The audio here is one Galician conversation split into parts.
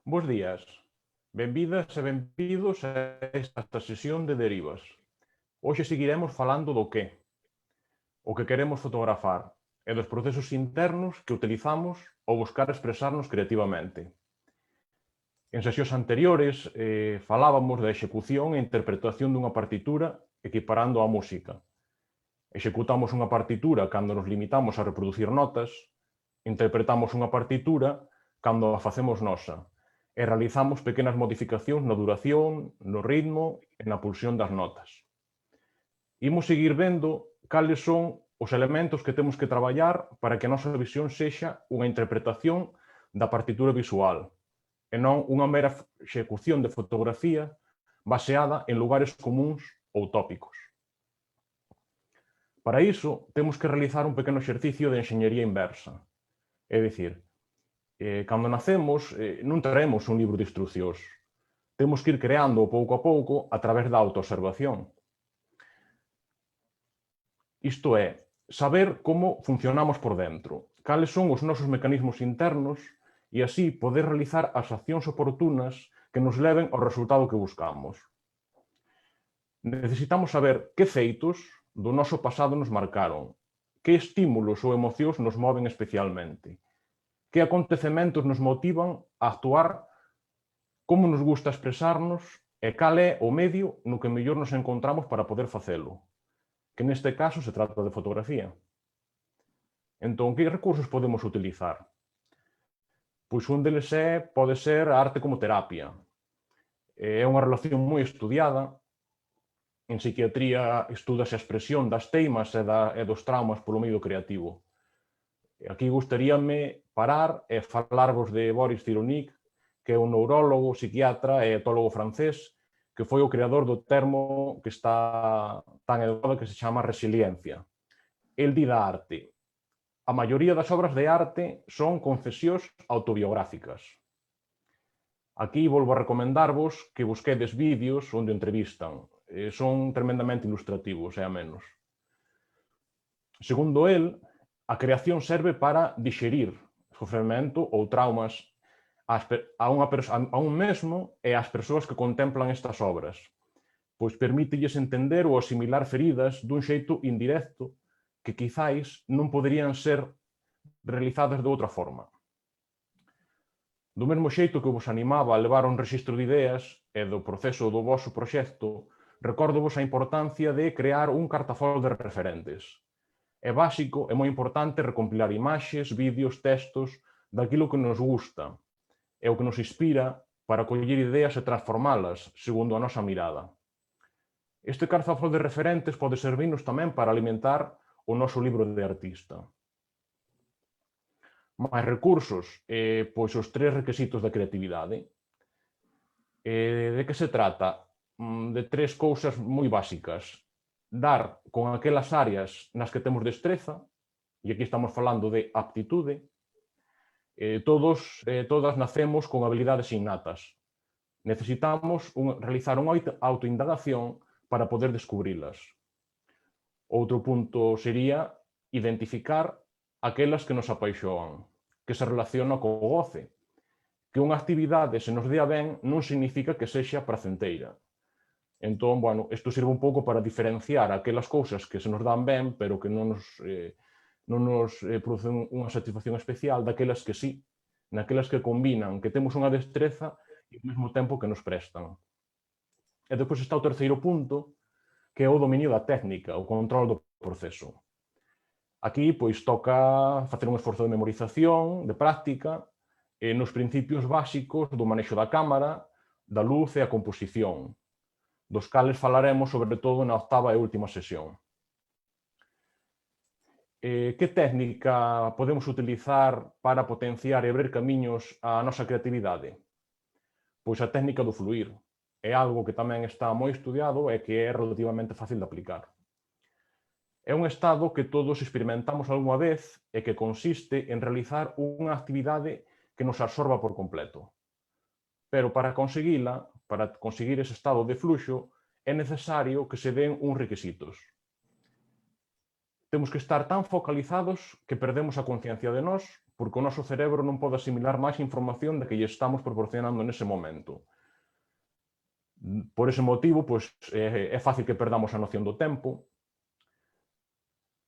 Bos días. Benvidas e benvidos a esta sesión de derivas. Hoxe seguiremos falando do que, o que queremos fotografar e dos procesos internos que utilizamos ao buscar expresarnos creativamente. En sesións anteriores falábamos da execución e interpretación dunha partitura equiparando a música. Executamos unha partitura cando nos limitamos a reproducir notas, interpretamos unha partitura cando a facemos nosa, e realizamos pequenas modificacións na duración, no ritmo e na pulsión das notas. Imos seguir vendo cales son os elementos que temos que traballar para que a nosa visión sexa unha interpretación da partitura visual e non unha mera execución de fotografía baseada en lugares comúns ou tópicos. Para iso, temos que realizar un pequeno exercicio de enxeñería inversa. É dicir, cando nacemos non traemos un libro de instruccións. Temos que ir creando pouco a pouco a través da autoobservación. Isto é, saber como funcionamos por dentro, cales son os nosos mecanismos internos e así poder realizar as accións oportunas que nos leven ao resultado que buscamos. Necesitamos saber que feitos do noso pasado nos marcaron, que estímulos ou emocións nos moven especialmente, que acontecementos nos motivan a actuar, como nos gusta expresarnos e cal é o medio no que mellor nos encontramos para poder facelo, que neste caso se trata de fotografía. Entón, que recursos podemos utilizar? Pois un deles pode ser a arte como terapia. É unha relación moi estudiada. En psiquiatría estúdase a expresión das teimas e dos traumas polo medio creativo. Aquí gustaríame parar e falarvos de Boris Cyrulnik, que é un neurólogo, psiquiatra e etólogo francés, que foi o creador do termo que está tan elevado que se chama resiliencia. El di da arte. A maioría das obras de arte son confesións autobiográficas. Aquí volvo a recomendarvos que busquedes vídeos onde o entrevistan. Son tremendamente ilustrativos, e a menos. Segundo el, a creación serve para dixerir sofrimento ou traumas a un mesmo e ás persoas que contemplan estas obras, pois permítelles entender ou asimilar feridas dun xeito indirecto que quizáis non poderían ser realizadas de outra forma. Do mesmo xeito que vos animaba a levar un rexistro de ideas e do proceso do voso proxecto, recórdovos a importancia de crear un cartafol de referentes. É básico e moi importante recompilar imaxes, vídeos, textos daquilo que nos gusta e o que nos inspira para coller ideas e transformalas segundo a nosa mirada. Este cartafol de referentes pode servirnos tamén para alimentar o noso libro de artista. Máis recursos, pois os 3 requisitos da creatividade. De que se trata? De 3 cousas moi básicas. Dar con aquelas áreas nas que temos destreza, e aquí estamos falando de aptitude. Todas nacemos con habilidades innatas. Necesitamos realizar unha autoindagación para poder descubrilas. Outro punto sería identificar aquelas que nos apaixoan, que se relacionan co goce. Que unha actividade se nos dea ben non significa que sexa pracenteira. Entón, isto sirve un pouco para diferenciar aquelas cousas que se nos dan ben, pero que non nos producen unha satisfacción especial, daquelas que sí, naquelas que combinan, que temos unha destreza e ao mesmo tempo que nos prestan. E depois está o terceiro punto, que é o dominio da técnica, o control do proceso. Aquí, pois, toca facer un esforzo de memorización, de práctica, nos principios básicos do manexo da cámara, da luz e a composición, dos cales falaremos sobre todo na 8ª e última sesión. Que técnica podemos utilizar para potenciar e abrir camiños á nosa creatividade? Pois a técnica do fluir. É algo que tamén está moi estudiado e que é relativamente fácil de aplicar. É un estado que todos experimentamos algunha vez e que consiste en realizar unha actividade que nos absorba por completo. Pero para conseguir ese estado de fluxo, é necesario que se den uns requisitos. Temos que estar tan focalizados que perdemos a conciencia de nós porque o noso cerebro non pode asimilar máis información da que lle estamos proporcionando nese momento. Por ese motivo, pois, é fácil que perdamos a noción do tempo.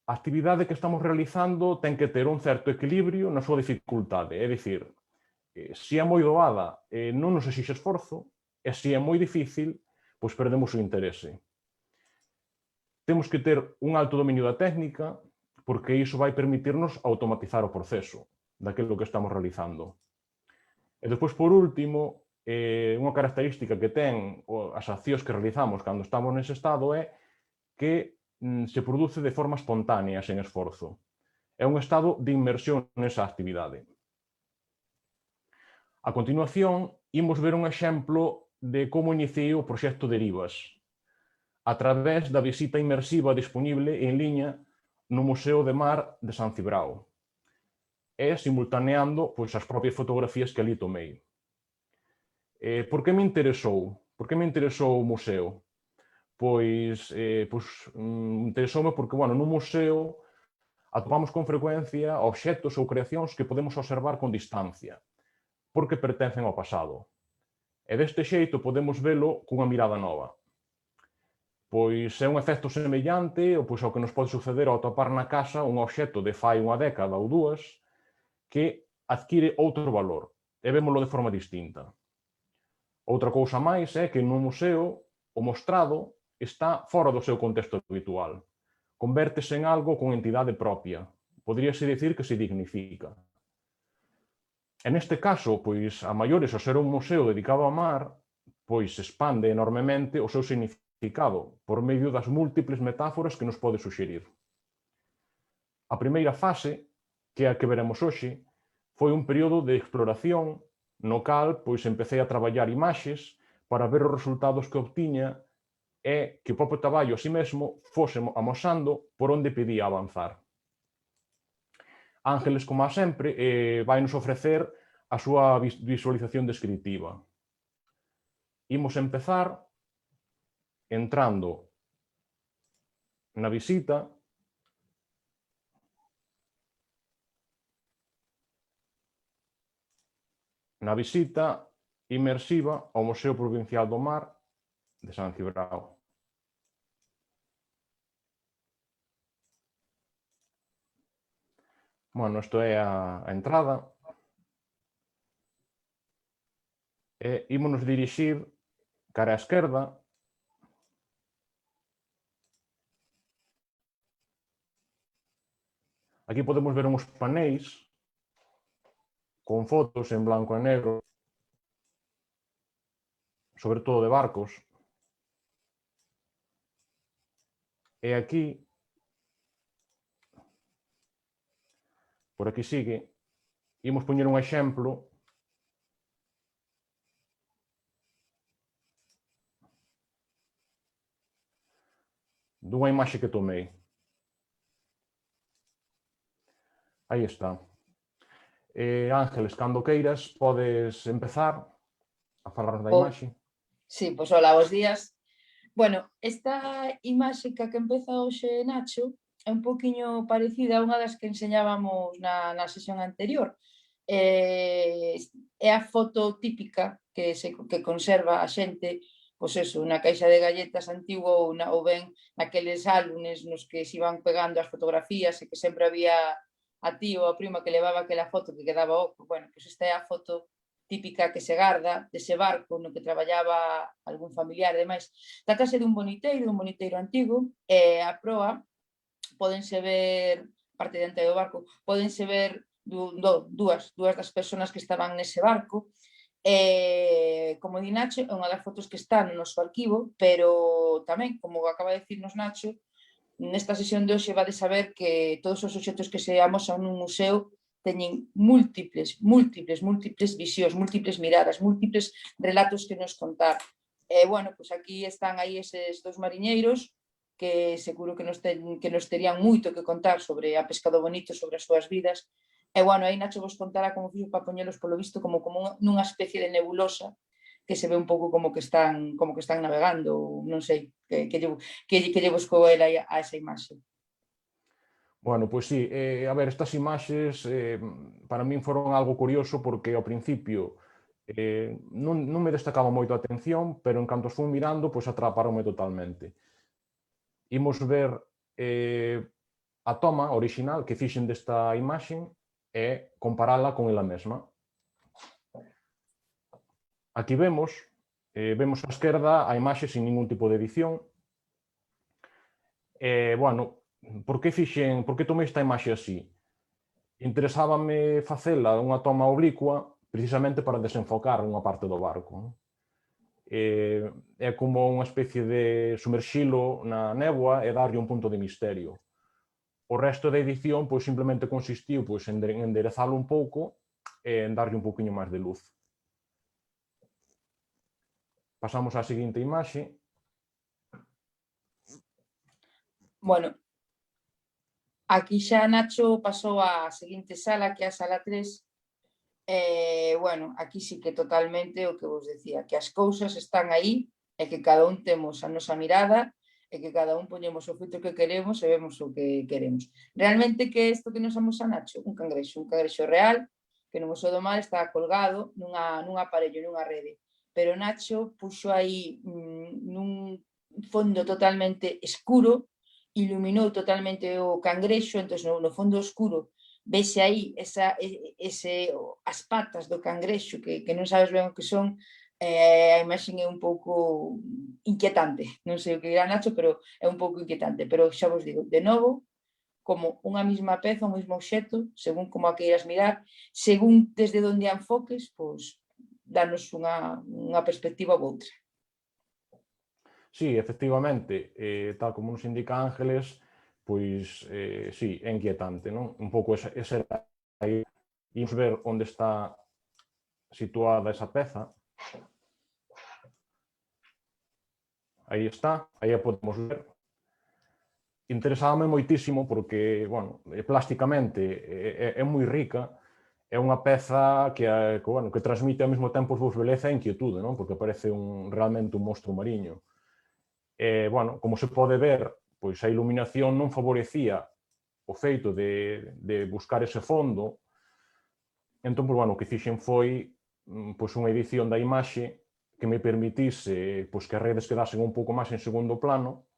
A actividade que estamos realizando ten que ter un certo equilibrio na súa dificultade, é dicir, se é moi doada, non nos exixe esforzo, e se é moi difícil, pois perdemos o interese. Temos que ter un alto dominio da técnica, porque iso vai permitirnos automatizar o proceso daquilo que estamos realizando. E despois, por último, unha característica que ten as accións que realizamos cando estamos nese estado é que se produce de forma espontánea, sen esforzo. É un estado de inmersión nesa actividade. A continuación, imos ver un exemplo de como iniciei o proxecto Derivas, a través da visita inmersiva disponible en liña no Museo de Mar de San Cibrao, e simultaneando as propias fotografías que ali tomei. Por que me interesou? Por que me interesou o museo? Interesoume porque, no museo atopamos con frecuencia obxectos ou creacións que podemos observar con distancia, porque pertencen ao pasado. E deste xeito podemos velo cunha mirada nova. Pois é un efecto semellante ao que nos pode suceder ao atopar na casa un obxecto de fai unha década ou dúas que adquire outro valor e vémolo de forma distinta. Outra cousa máis é que no museo o mostrado está fora do seu contexto habitual. Convértese en algo con entidade propia. Poderíase dicir que se dignifica. E neste caso, a maiores, ao ser un museo dedicado ao mar, expande enormemente o seu significado por medio das múltiples metáforas que nos pode suxerir. A primeira fase, que é a que veremos hoxe, foi un período de exploración no cal empecé a traballar imaxes para ver os resultados que obtiña e que o propio traballo a si mesmo fose amosando por onde pedía avanzar. Ángeles, como sempre, vai nos ofrecer a súa visualización descritiva. Imos empezar entrando na visita inmersiva ao Museo Provincial do Mar de San Cibrao. Isto é a entrada. E ímonos dirixir cara á esquerda. Aquí podemos ver uns paneis con fotos en blanco e negro, sobre todo de barcos. E aquí, por aquí sigue, imos poñer un exemplo dunha imaxe que tomei. Aí está. Ángeles, cando queiras, podes empezar a falarnos da imaxe. Sí, pois hola, bos días. Bueno, esta imaxe que empeza hoxe Nacho é un poquinho parecida a unha das que enseñábamos na sesión anterior. É a foto típica que conserva a xente, pois eso, na caixa de galletas antigua ou ben naqueles álbumes nos que se iban pegando as fotografías e que sempre había a tío ou a prima que levaba aquela foto que quedaba bueno, pois esta é a foto típica que se garda dese barco no que traballaba algún familiar e demais. Trátase dun boniteiro antigo, e a proa pódense ver, parte de diante do barco, pódense ver dúas das persoas que estaban nese barco. Como di Nacho, é unha das fotos que está no noso arquivo, pero tamén, como acaba de dicirnos Nacho, nesta sesión de hoxe vade saber que todos os obxectos que se amosan nun museo teñen múltiples visións, múltiples miradas, múltiples relatos que nos contar. Bueno, pois aquí están aí eses dos mariñeiros que seguro que nos terían moito que contar sobre a pesca do bonito, sobre as súas vidas. E, bueno, aí Nacho vos contará como fixo para poñelos polo visto como nunha especie de nebulosa que se ve un pouco como que están navegando, non sei, que lle buscou ela a esa imaxe. Bueno, pois sí, a ver, estas imaxes para min foron algo curioso porque ao principio non me destacaba moito a atención, pero en canto os fui mirando, pois atraparonme totalmente. Imos ver a toma original que fixen desta imaxe e comparala con ela mesma. Aquí vemos á esquerda a imaxe sin ningún tipo de edición. Bueno, por que tomei esta imaxe así? Interesábame facela unha toma oblicua precisamente para desenfocar unha parte do barco. É como unha especie de sumerxilo na néboa e darlle un punto de misterio. O resto da edición pois simplemente consistiu pois, en enderezalo un pouco e en darlle un pouquiño máis de luz. Pasamos á seguinte imaxe. Bueno, aquí xa Nacho pasou á seguinte sala, que é a sala 3. Bueno, aquí sí que totalmente o que vos decía, que as cousas están aí e que cada un temos a nosa mirada e que cada un poñemos o filtro que queremos e vemos o que queremos. Realmente, que é isto que nos amosa Nacho? Un cangrexo real, que no Museo do Mar está colgado nun aparello, nunha rede. Pero Nacho puxo aí nun fondo totalmente escuro, iluminou totalmente o cangrexo, entón no fondo escuro vese aí as patas do cangrexo que non sabes ben o que son. A imaxe é un pouco inquietante, non sei o que dirá Nacho, pero é un pouco inquietante, pero xa vos digo, de novo, como unha mesma peza, un mesmo obxecto, según como a queiras mirar, según desde onde a enfoques, pois danos unha perspectiva ou outra. Sí, efectivamente, tal como nos indica Ángeles, pois sí, é inquietante, non? Un pouco ese aí. Imos ver onde está situada esa peza. Aí está, aí a podemos ver. Interesábame moitísimo porque, bueno, plásticamente é moi rica, é unha peza que transmite ao mesmo tempo beleza e inquietude, non? Porque parece realmente un monstro mariño. Bueno, como se pode ver, pois a iluminación non favorecía o feito de buscar ese fondo. Entón, pois, bueno, o que fixen foi pois unha edición da imaxe que me permitise pois, que as redes quedasen un pouco máis en segundo plano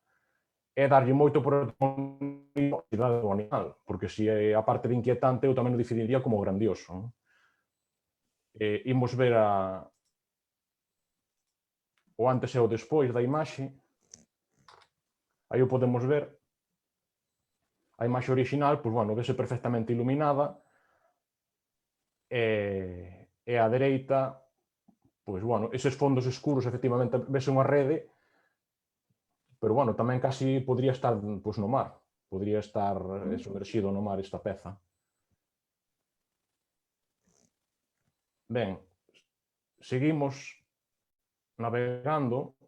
e darlle moito protagonismo á cidade do animal, porque se a parte de inquietante eu tamén o definiría como grandioso. Non? Imos ver o antes e o despois da imaxe. Aí o podemos ver. A imaxe original, pois, bueno, vese perfectamente iluminada e á dereita, pois, bueno, eses fondos escuros, efectivamente, vese unha rede, pero, bueno, tamén casi podría estar pois, no mar. Podría estar sumerxido no mar esta peza. Ben, seguimos navegando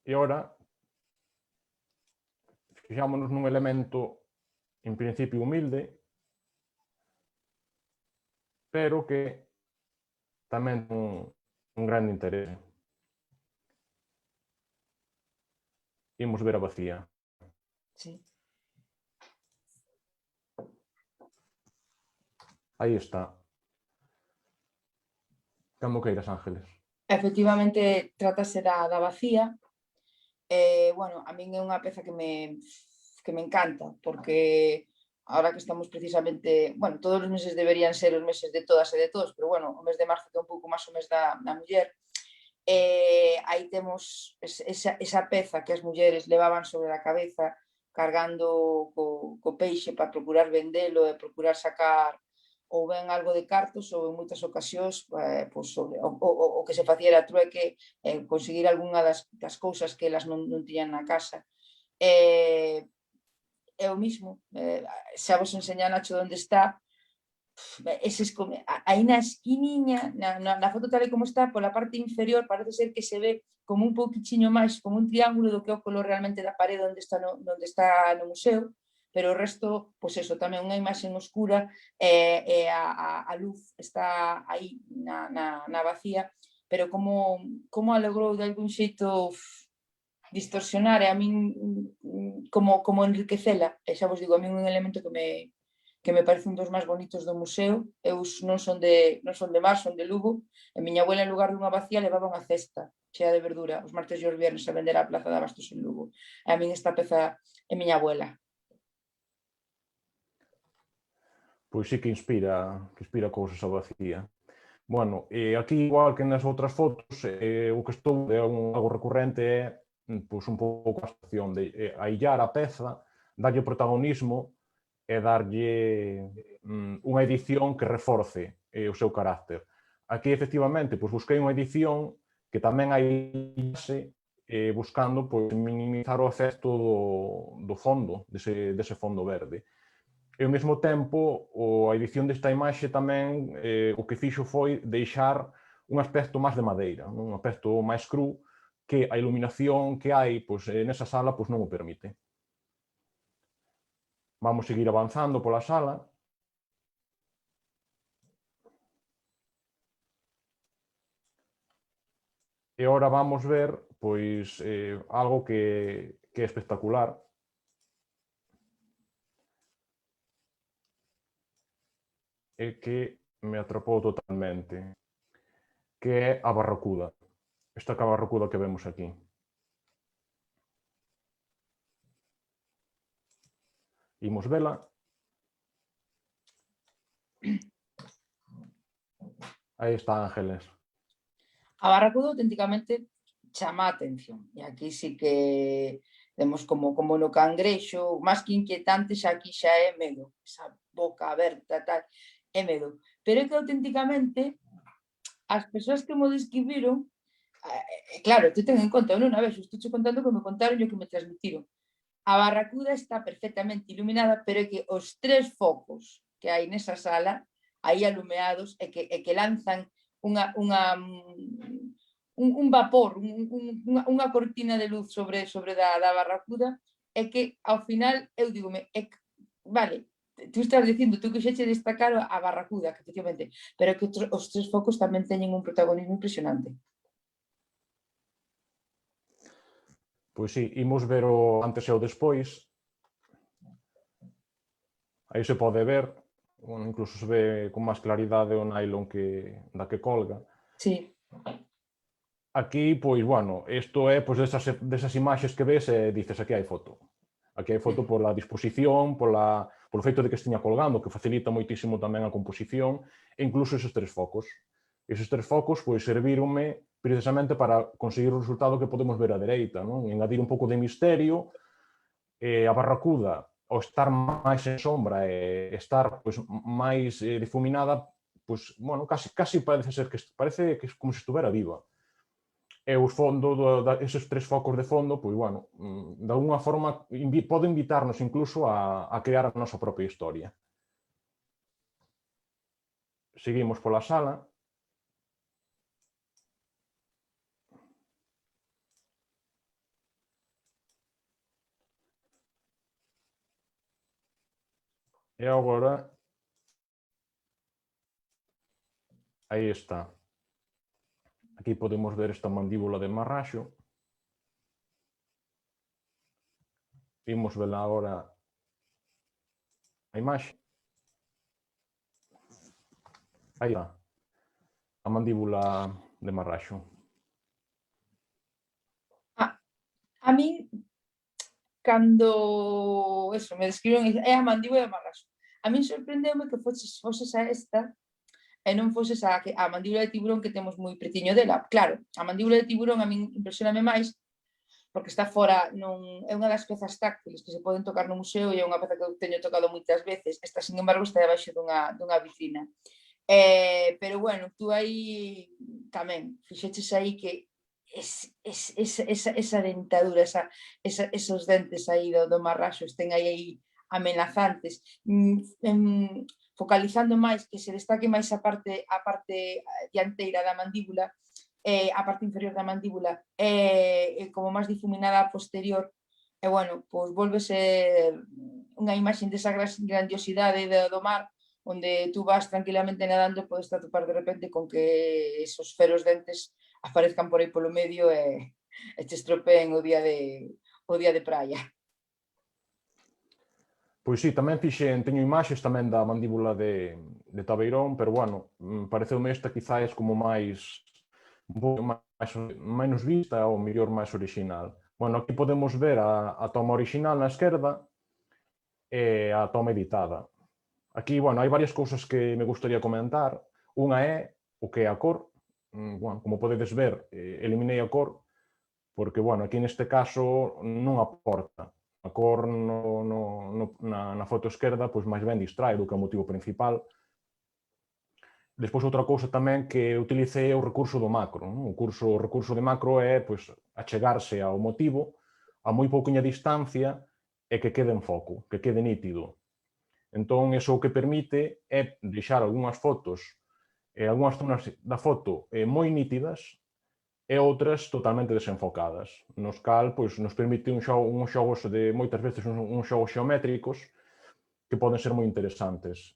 e ora fixámonos nun elemento en principio humilde, pero que tamén un grande interese. Imos ver a vacía. Sí. Aí está. Cando queiras, Ángeles. Efectivamente, trátase da vacía. Bueno, a min é unha peza que me encanta, porque ahora que estamos precisamente, bueno, todos os meses deberían ser os meses de todas e de todos, pero bueno, o mes de marzo que é un pouco máis o mes da muller, aí temos esa peza que as mulleres levaban sobre a cabeza cargando co peixe para procurar vendelo e procurar sacar ou ben algo de cartos ou en moitas ocasións pois, o que se facía era trueque conseguir algunha das cousas que elas non tiñan na casa. É o mismo, xa vos enseña Nacho onde está, aí na esquiniña, na foto tal e como está, pola parte inferior parece ser que se ve como un pouquichiño máis, como un triángulo do que é o color realmente da parede onde está no museo, pero o resto, pois eso, tamén unha imaxe oscura e a luz está aí na vacía, pero como a logrou de algún xeito distorsionar e a min como enriquecela, e xa vos digo, a min un elemento que me parece un dos máis bonitos do museo. Eu non son de Mar, son de Lugo, e miña abuela en lugar dunha vacía levaba unha cesta chea de verdura os martes e os viernes a vender á Plaza de Abastos en Lugo. E a min esta peza é miña abuela. Pois sí que inspira cousas a vacía. Bueno, aquí igual que nas outras fotos, o que estou é algo recurrente é pois, un pouco a situación de aillar a peza, darlle protagonismo e darlle unha edición que reforce o seu carácter. Aquí, efectivamente, pois, busquei unha edición que tamén aillase buscando pois, minimizar o efecto do fondo, dese fondo verde. E ao mesmo tempo, a edición desta imaxe tamén o que fixo foi deixar un aspecto máis de madeira, un aspecto máis cru que a iluminación que hai nesa sala non o permite. Vamos seguir avanzando pola sala. E agora vamos ver algo que é espectacular, e que me atrapou totalmente, que é a barracuda. Esta barracuda que vemos aquí. Imos vela. Aí está, Ángeles. A barracuda auténticamente chama a atención. E aquí sí que vemos como no cangrexo, máis que inquietante, xa aquí xa é medo. Esa boca aberta, tal, é medo. Pero é que auténticamente as persoas que mo describiron, claro, tú ten en conta, eu non a vexo, estou contando que me contaron e o que me transmitiron. A barracuda está perfectamente iluminada, pero é que os 3 focos que hai nesa sala, aí alumeados, e que lanzan un vapor, unha cortina de luz sobre da barracuda, é que ao final eu dígome, vale, tú estás dicindo, tú quixeche destacar a barracuda, que efectivamente, pero que os 3 focos tamén teñen un protagonismo impresionante. Pois sí, imos ver o antes e o despois. Aí se pode ver, incluso se ve con máis claridade o nylon da que colga. Sí. Aquí, pois, bueno, isto é desas imaxes que ves e dices, aquí hai foto. Aquí hai foto pola disposición, polo feito de que estiña colgando, que facilita moitísimo tamén a composición, e incluso esos 3 focos. Esos 3 focos, pois, servironme precisamente para conseguir o resultado que podemos ver á dereita, non? Engadir un pouco de misterio, a barracuda, ao estar máis en sombra e estar máis difuminada, bueno, casi parece ser que parece que é como se estuvera viva. E o fondo, esos 3 focos de fondo, pois, bueno, de alguna forma pode invitarnos incluso a crear a nosa propia historia. Seguimos pola sala. E agora, aí está. Aquí podemos ver esta mandíbula de marraxo. Imos ver agora a imaxe. Aí está. A mandíbula de marraxo. A min, cando me describen, é a mandíbula de marraxo. A min sorprendeume que foses a esta e non foses a mandíbula de tiburón, que temos moi pretiño dela. Claro, a mandíbula de tiburón a min impresioname máis porque está fora, é unha das pezas táctiles que se poden tocar no museo e é unha peza que eu teño tocado moitas veces. Esta, sin embargo, está debaixo dunha vitrina. Pero bueno, tú aí tamén fixeches aí que esa dentadura, esos dentes aí do marraxo estén aí amenazantes, focalizando máis, que se destaque máis a parte dianteira da mandíbula, a parte inferior da mandíbula, como máis difuminada a posterior, e bueno, pois volve ser unha imaxe desa grandiosidade do mar, onde tú vas tranquilamente nadando e podes atopar de repente con que esos feros dentes aparezcan por aí polo medio e e te estropeen o día de praia. Pois sí, tamén teño imaxes tamén da mandíbula de Tabeirón, pero bueno, pareceume esta quizás como máis, un pouco menos vista ou mellor máis original. Bueno, aquí podemos ver a toma original na esquerda e a toma editada. Aquí, bueno, hai varias cousas que me gustaría comentar. Unha é o que é a cor. Bueno, como podedes ver, eliminei a cor, porque, bueno, aquí neste caso non aporta. A cor na foto esquerda, pois máis ben distrae do que é o motivo principal. Despois, outra cousa tamén que utilicei é o recurso do macro. O recurso de macro é pois, achegarse ao motivo a moi pouquinha distancia e que quede en foco, que quede nítido. Entón, iso o que permite é deixar algunhas fotos, algunhas zonas da foto moi nítidas e outras totalmente desenfocadas, nos cal pois, nos permite uns xogos de moitas veces uns xogos xeométricos que poden ser moi interesantes.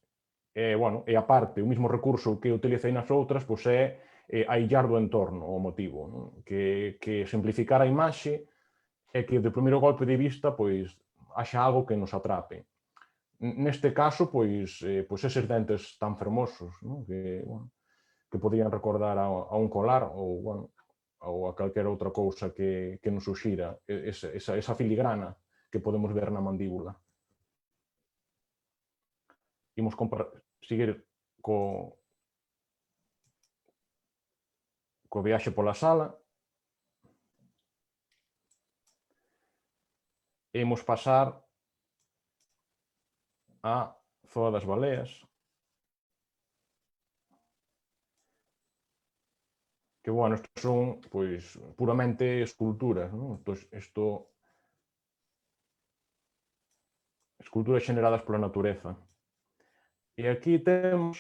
Bueno, e aparte, o mesmo recurso que utilicei nas outras pois, é aillar do entorno o motivo, non? Que simplificar a imaxe e que de primeiro golpe de vista pois, haxa algo que nos atrape. Neste caso, pois eses dentes tan fermosos, non? Que podían recordar a un colar ou, bueno, ou a calquera outra cousa que nos suxira esa filigrana que podemos ver na mandíbula. Imos seguir co viaxe pola sala. E imos pasar a Zoa das Baleas, que, bueno, estos son, pois, puramente esculturas, non? Esculturas xeneradas pola natureza. E aquí temos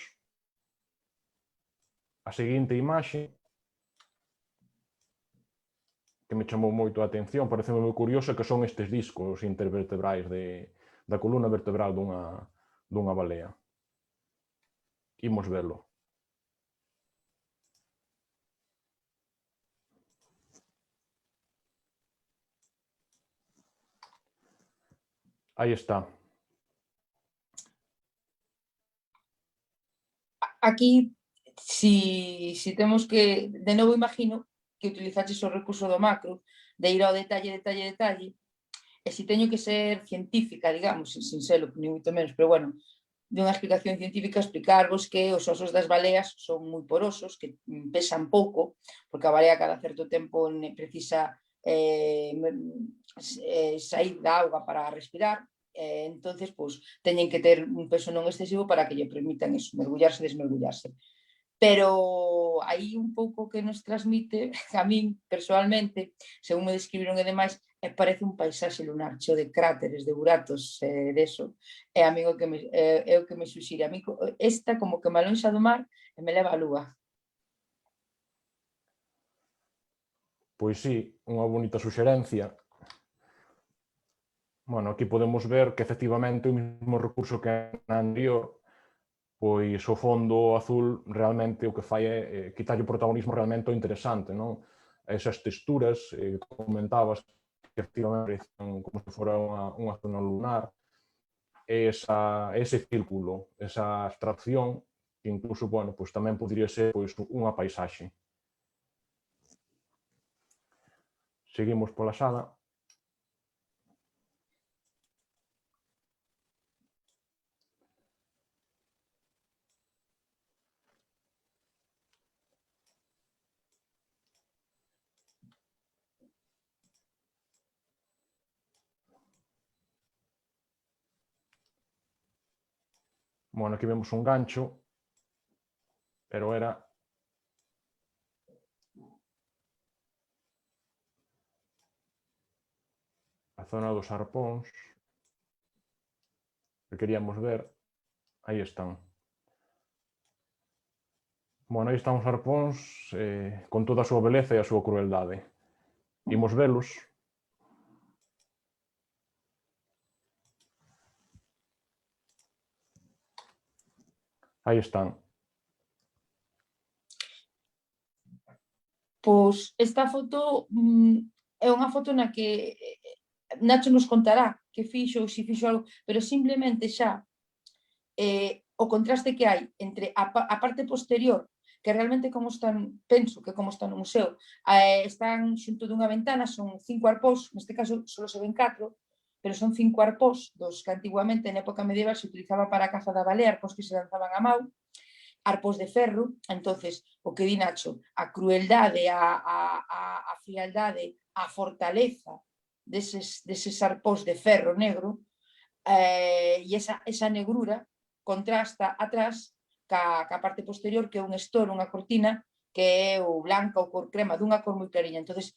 a seguinte imaxe que me chamou moito a atención, pareceme moi curioso, que son estes discos intervertebrais da columna vertebral dunha balea. Imos velo. Aí está. Aquí, si temos que, de novo imagino que utilizaches o recurso do macro, de ir ao detalle, e si teño que ser científica, digamos, sin selo, ni moito menos, pero bueno, de unha explicación científica, explicarvos que os osos das baleas son moi porosos, que pesan pouco, porque a balea cada certo tempo precisa sair da auga para respirar, entonces, pois, teñen que ter un peso non excesivo para que lle permitan eso, mergullarse e desmergullarse. Pero aí un pouco que nos transmite, a min, persoalmente, según me describiron e demais, parece un paisaxe lunar cheo de cráteres, de buratos, deso. É a min o que me suxire. A min esta como que me alonxa do mar e me leva á lúa. Pois sí, unha bonita suxerencia. Bueno, aquí podemos ver que efectivamente o mesmo recurso que na anterior, pois o fondo azul realmente o que fai é quitarlle o protagonismo realmente o interesante, non? Esas texturas que comentabas que efectivamente parecen como se fora unha zona lunar, ese círculo, esa abstracción que incluso, bueno, pois tamén podría ser pois unha paisaxe. Seguimos pola sala. Bueno, aquí vemos un gancho, pero era a zona dos arpóns que queríamos ver. Aí están. Bueno, aí están os arpóns con toda a súa beleza e a súa crueldade. Imos velos. Aí están. Pois esta foto é unha foto na que Nacho nos contará que fixo ou se fixo algo, pero simplemente xa o contraste que hai entre a parte posterior, que realmente como están, penso que como está no museo, están xunto dunha ventana, son 5 arpós, neste caso só se ven 4, pero son 5 arpós dos que antiguamente na época medieval se utilizaba para a caza da balea, arpós que se lanzaban a mau, arpós de ferro. Entonces, o que di Nacho, a crueldade, a frialdade, a fortaleza deses arpós de ferro negro, e esa negrura contrasta atrás ca parte posterior, que é un estor, unha cortina, que é o blanca ou cor crema, dunha cor moi clariña. Entonces,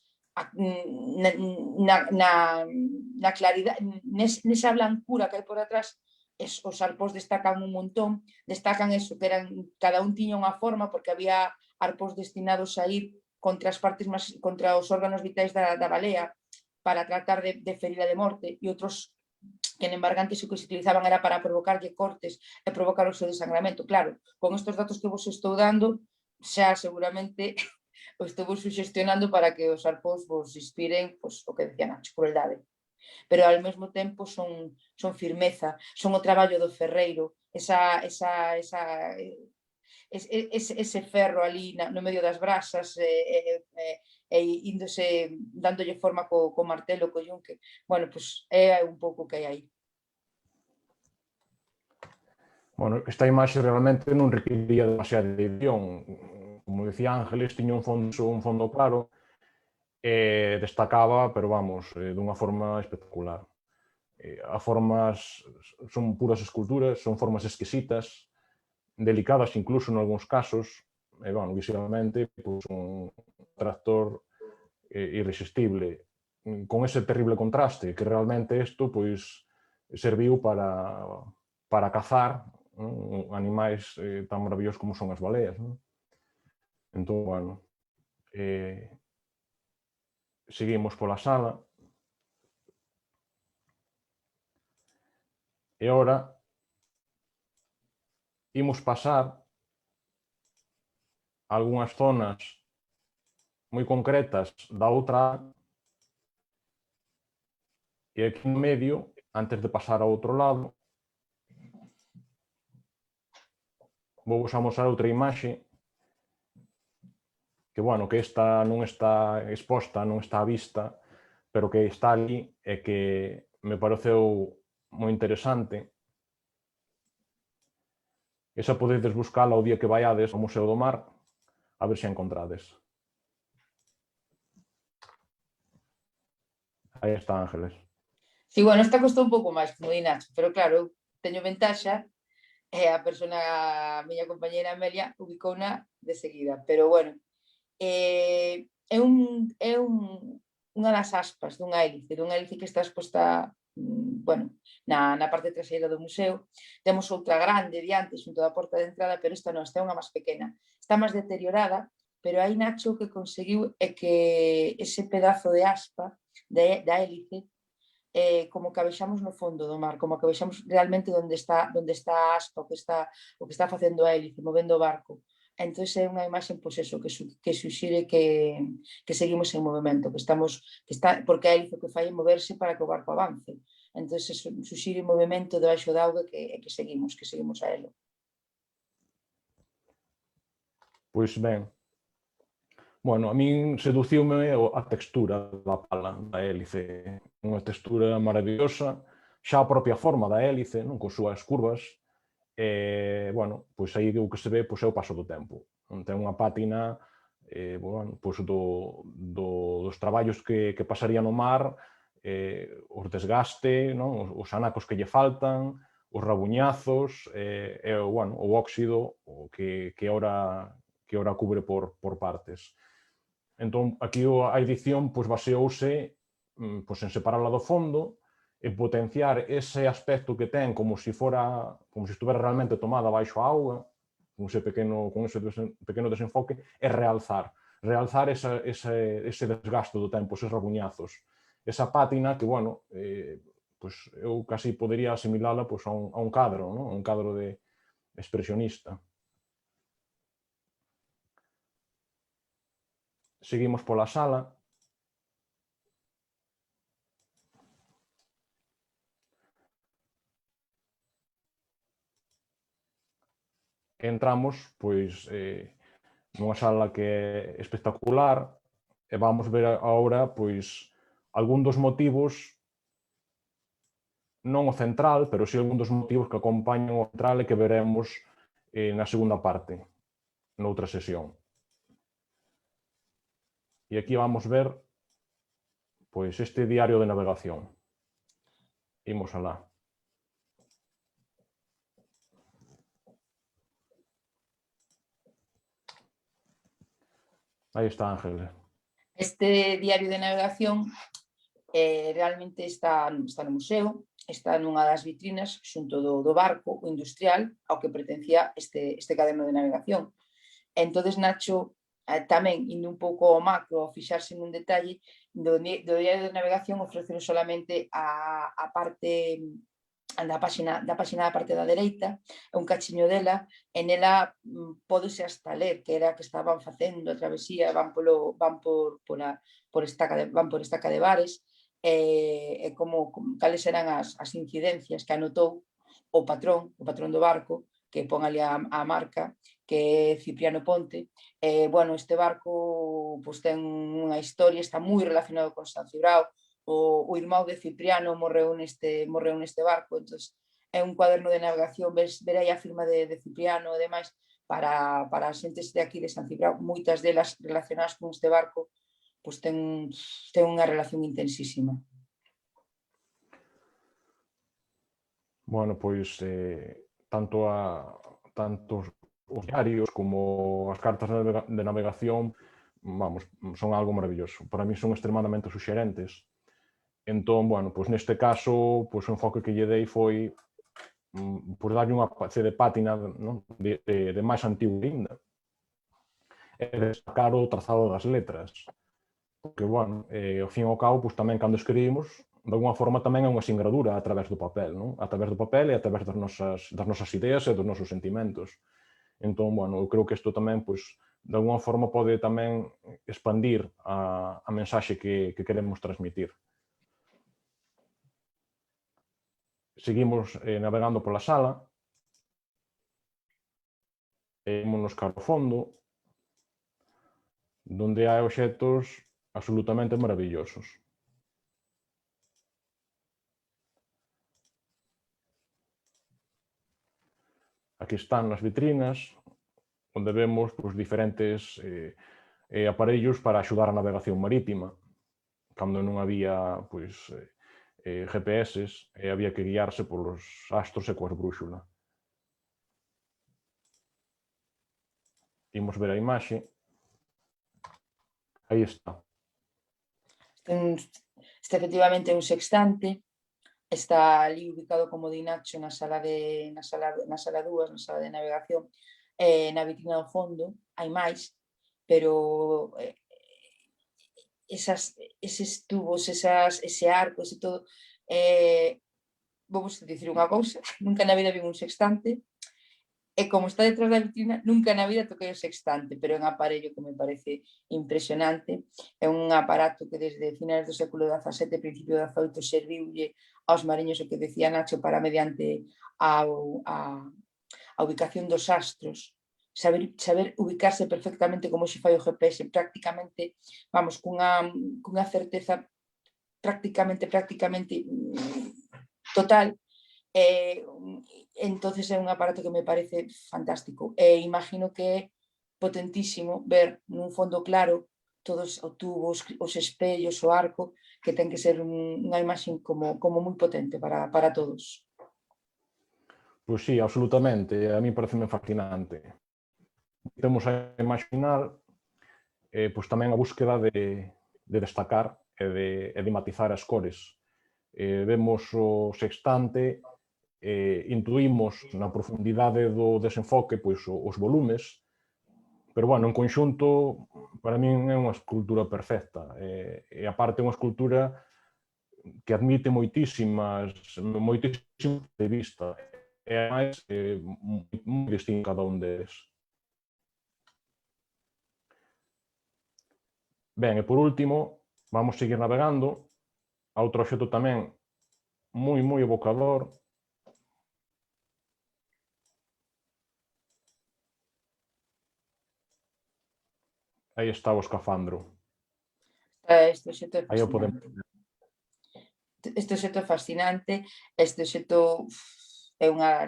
na claridade, nesa blancura que hai por atrás, os arpós destacan un montón, destacan eso, que eran, cada un tiña unha forma, porque había arpós destinados a ir contra as partes máis, contra os órganos vitais da balea, para tratar de ferila de morte, e outros que en embargantes o que se utilizaban era para provocarlle cortes e provocar o seu desangramento. Claro, con estes datos que vos estou dando, xa seguramente o estou vos suxestionando para que os arpós vos inspiren, pois, o que decía Nacho, crueldade. Pero ao mesmo tempo son firmeza, son o traballo do ferreiro, ese ferro ali no medio das brasas, índose, dándolle forma co martelo, co yunque. Bueno, pois é un pouco que hai aí. Bueno, esta imaxe realmente non requería demasiada edición. Como decía Ángeles, tiña un fondo claro, destacaba, pero vamos, dunha forma espectacular. As formas son puras esculturas, son formas exquisitas, delicadas incluso en algúns casos, e, bueno, visualmente, pues, un atractor irresistible, con ese terrible contraste, que realmente isto, pois, serviu para cazar animais tan maravillosos como son as baleas. Entón, bueno, seguimos pola sala, e agora imos pasar algunhas zonas moi concretas da outra, e aquí no medio, antes de pasar ao outro lado, vou vos amosar outra imaxe que, bueno, que esta non está exposta, non está á vista, pero que está ali e que me pareceu moi interesante. Esa podedes buscala o día que vaiades ao Museo do Mar, a ver se a encontrades. Aí está, Ángeles. Sí, bueno, esta costou un pouco máis, como di Nacho, pero claro, eu teño ventaxa, e a persona, a miña compañera Amelia, ubicouna de seguida, pero bueno, é unha das aspas dunha hélice que está exposta, bueno, na parte traseira do museo. Temos outra grande diante, xunto da porta de entrada, pero esta non, esta é unha máis pequena. Está máis deteriorada, pero aí Nacho que conseguiu é que ese pedazo de aspa da hélice, como que a vexamos no fondo do mar, como que a vexamos realmente onde está a aspa, o que está facendo a hélice, movendo o barco. Entón é unha imaxe, pois eso, que suxire que seguimos en movimento, porque a hélice que fai é moverse para que o barco avance. Entón suxire movimento debaixo da auga que seguimos a elo. Pois ben, bueno, a min seduciume a textura da pala, da hélice, unha textura maravillosa, xa a propia forma da hélice, non, con súas curvas, bueno, pois aí o que se ve pois é o paso do tempo. Ten unha pátina, bueno, pois dos traballos que pasaría no mar, os desgaste, non, os anacos que lle faltan, os rabuñazos, e bueno, o óxido que ora cubre por partes. Entón, aquí a edición pois baseouse pois en separarla do fondo, e potenciar ese aspecto que ten como se estuvera realmente tomada baixo a auga, con ese pequeno desenfoque, e realzar ese desgaste do tempo, eses rabuñazos. Esa pátina que, bueno, pois eu casi podería asimilala pois a un cadro, non? A un cadro de expresionista. seguimos pola sala. Entramos, pois, nunha sala que é espectacular e vamos ver agora, pois, algún dos motivos, non o central, pero si algún dos motivos que acompañan o central e que veremos na segunda parte, noutra sesión. E aquí vamos ver, pois, este diario de navegación. Imos alá. Aí está, Ángel. Este diario de navegación realmente está no museo, está nunha das vitrinas xunto do barco, o industrial, ao que pertencía este caderno de navegación. Entonces Nacho tamén, indo un pouco ao macro, ao fixarse nun detalle, do diario de navegación ofrece solamente a parte da páxina da parte da dereita, un cachiño dela, e nela pódese hasta ler que era que estaban facendo a travesía, van por Estaca de Bares, e cales eran as incidencias que anotou o patrón do barco, que pon ali a marca, que é Cipriano Ponte. Bueno, este barco ten unha historia, está moi relacionado con San Cibrao. O irmão de Cipriano morreu neste barco, entón é un cuaderno de navegación, ver aí a firma de Cipriano e demais, para as xentes de aquí de San Cibrao, moitas delas relacionadas con este barco, pois ten unha relación intensísima. Bueno, pois, tanto os diarios como as cartas de navegación, vamos, son algo maravilloso. Para mí son extremadamente suxerentes. Entón, bueno, pois neste caso, pois o enfoque que lle dei foi por darlle unha especie de pátina, non? de máis antigo ainda, e destacar o trazado das letras. Porque, bueno, ao fin e ao cabo, pois tamén cando escribimos, de alguma forma tamén é unha singradura a través do papel, non? A través do papel e a través das nosas ideas e dos nosos sentimentos. Entón, bueno, eu creo que isto tamén, pois, de alguma forma pode tamén expandir a mensaxe que queremos transmitir. Seguimos navegando pola sala, ímonos cara ao fondo, donde hai obxectos absolutamente maravillosos. Aquí están as vitrinas, onde vemos pois, diferentes aparellos para axudar a navegación marítima, cando non había pois, GPS e había que guiarse polos astros e coas brúxula. Imos ver a imaxe. Aí está. Este efectivamente é un sextante, está ali ubicado, como di Nacho, na sala 2, na sala de navegación, na vitrina do fondo, hai máis, pero eses tubos, ese arco, ese todo, vamos dicir unha cousa, nunca na vida vi un sextante, e como está detrás da vitrina, nunca na vida toquei o sextante, pero é un aparello que me parece impresionante. É un aparato que desde finais do século XVII, principio do XVIII, serviulle aos mariños, o que decía Nacho, para mediante a ubicación dos astros, saber ubicarse perfectamente como se fai o GPS, prácticamente, vamos, cunha certeza prácticamente total. Entonces é un aparato que me parece fantástico e imagino que é potentísimo ver nun fondo claro todos os tubos, os espellos, o arco, que ten que ser unha imaxe como moi potente para todos. Pois sí, absolutamente, a mí pareceme fascinante. Temos a imaxe final, pois tamén a búsqueda de destacar e de matizar as cores. Vemos o sextante, intuímos na profundidade do desenfoque pois os volumes, pero, bueno, en conxunto, para min é unha escultura perfecta. E aparte é unha escultura que admite moitísimos de vista, e ademais moi distinto cada un deles. Ben, e por último, vamos seguir navegando a outro obxecto tamén moi evocador. Aí está o escafandro. Este obxecto é Aí o podemos... fascinante. Este obxecto é fascinante, este obxecto é unha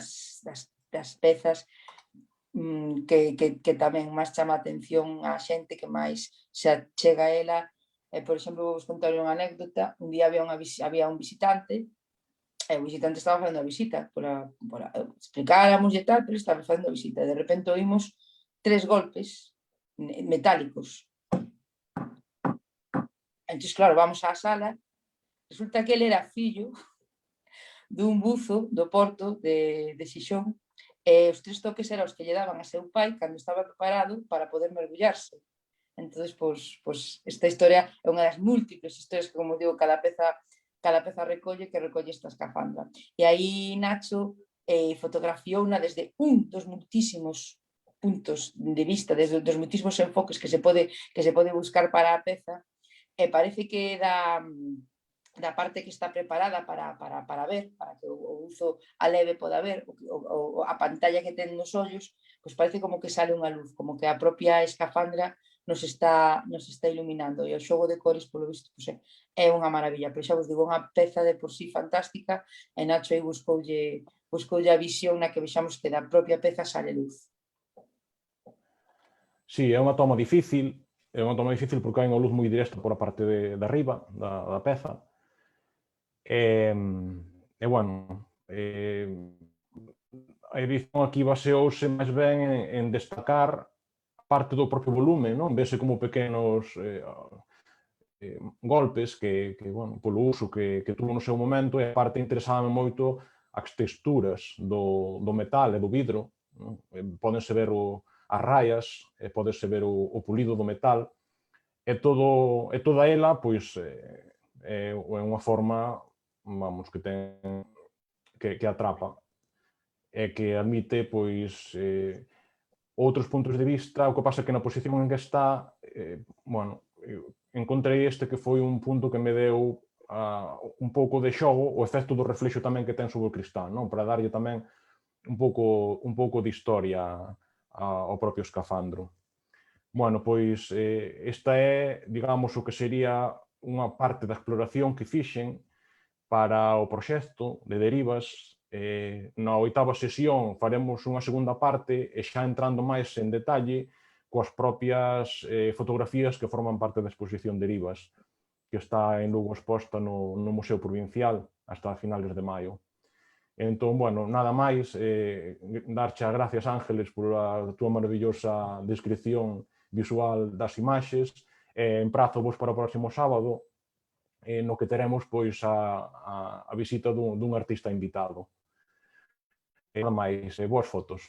das pezas que tamén máis chama a atención a xente, que máis se achega a ela. Por exemplo, vos contar unha anécdota. Un día había un visitante, e o visitante estaba facendo a visita, explicáramos e tal, pero estaba facendo a visita. De repente oímos 3 golpes metálicos. Entón, claro, vamos á sala. Resulta que ele era fillo dun buzo do porto de Xixón, e os 3 toques eran os que lle daban a seu pai cando estaba preparado para poder mergullarse. Entón, esta historia é unha das múltiples historias que, como digo, cada peza recolle esta escafandra. E aí Nacho fotografiou-na desde un dos muitísimos puntos de vista, desde dos muitísimos enfoques que se pode buscar para a peza, e parece que da parte que está preparada para ver, para que o uso a leve poda ver, a pantalla que ten nos ollos, pois parece como que sale unha luz, como que a propia escafandra nos está iluminando, e o xogo de cores, polo visto, pois é unha maravilla. Pero xa vos digo, unha peza de por sí fantástica, e Nacho aí buscoulle a visión na que vexamos que da propia peza sale luz. Sí, é unha toma difícil porque hai unha luz moi directa por a parte de arriba da peza. E bueno, a edición aquí baseouse máis ben en destacar parte do propio volume, non? Vese como pequenos golpes que bueno, polo uso que tuvo no seu momento, e a parte interesaba moito as texturas do metal e do vidro, non? Pódense ver as raias, pódese ver o pulido do metal, e toda ela, pois, é unha forma, vamos, que ten que atrapa e que admite, pois, outros puntos de vista. O que pasa é que na posición en que está, bueno, encontrei este que foi un punto que me deu un pouco de xogo, o efecto do reflexo tamén que ten sobre o cristal, non? Para darlle tamén un pouco de historia ao propio escafandro. Bueno, pois esta é, digamos, o que sería unha parte da exploración que fixen para o proxecto de derivas. Na 8ª sesión faremos unha segunda parte, e xa entrando máis en detalle coas propias fotografías que forman parte da exposición Derivas, que está en Lugo exposta no Museo Provincial hasta finales de maio. Entón, bueno, nada máis, darche as gracias, Ángeles, por a túa maravillosa descripción visual das imaxes, e emprazo vos para o próximo sábado, no que teremos pois a visita dun artista invitado. Nada máis, boas fotos.